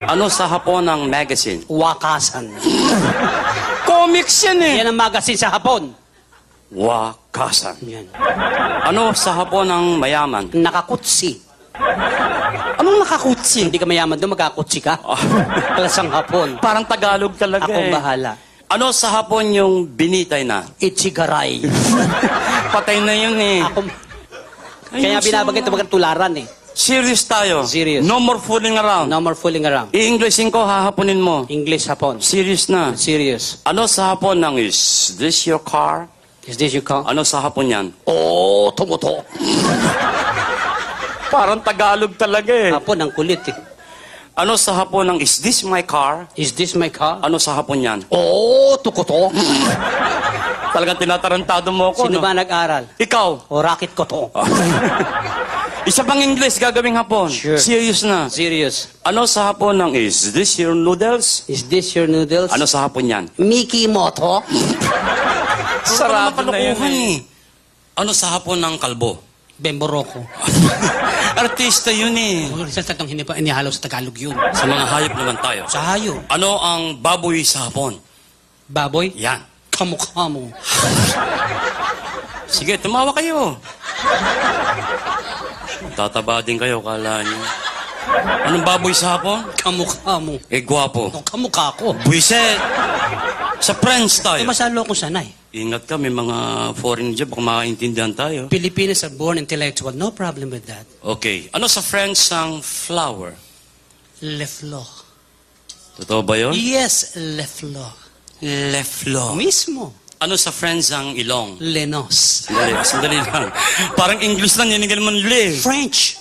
Ano sa Hapon ang magazine? Wakasan. Comics yan eh. Yan ang magazine sa Hapon. Wakasan. Yan. Ano sa Hapon ang mayaman? Nakakutsi. Anong nakakutsi? Hindi ka mayaman doon, magkakutsi ka. Palasang Hapon. Parang Tagalog talaga Akong eh. bahala. Ano sa Hapon yung binitay na? Ichigaray. Patay na yun eh. Kaya binabanggit ito tularan eh. Serious tayo. Serious. No more fooling around. No more fooling around. I-Englishin ko, hahaponin mo. English Hapon. Serious na. Serious. Ano sa Hapon ng is this your car? Is this your car? Ano sa Hapon yan? Oh, tumuto. Parang Tagalog talaga eh. Hapon ang kulit eh. Ano sa Hapon ng is this my car? Is this my car? Ano sa Hapon yan? Oh, tukuto. Talagang tinatarantado mo ako, Sino no? ba nag-aral? Ikaw. O racket ko to. Isa pang English gagawing Hapon. Sure. Serious na. Serious. Ano sa Hapon ng is this your noodles? Is this your noodles? Ano sa Hapon yan? Mickey Moto? Sarado na yun eh. Ano sa Hapon ng kalbo? Bemboroko. Artista yun eh. Huwag sa tatong inihalo sa Tagalog yun. Sa mga hayop naman tayo. Sa hayo. Ano ang baboy sa Hapon? Baboy? Yan. Kamukha mo. Sige, tumawa kayo. Tataba din kayo, kala nyo. Anong baboy sa Hapon? Kamukha mo. Eh, gwapo. O, kamukha ko. Buiset! Sa French Eh, tayo. masalo ko sanay. Ingat ka, may mga foreign job, baka makaintindihan tayo. Filipinos are born intellectual. No problem with that. Okay. Ano sa French ang flower? Le fleur. Totoo ba yun? Yes, le fleur. Le fleur. Mismo. Ano sa French ang ilong? Lenos. Sandali lang. Parang English lang, yan hindi naman le. French.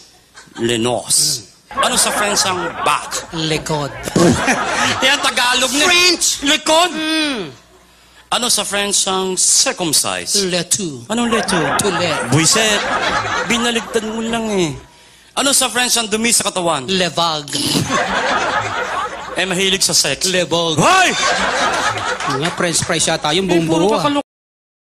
Lenos. Ano sa French ang back? Likod. Yan, Tagalog na. French. Likod? Ano sa French ang circumcise? Le tout. Anong leto? Tule. Buiset. Binaligtad mo lang eh. Ano sa French ang dumi sa katawan? Le vague. Eh, mahilig sa sex. Le vague. Hoy! Nga, French fries yata yung buong buo.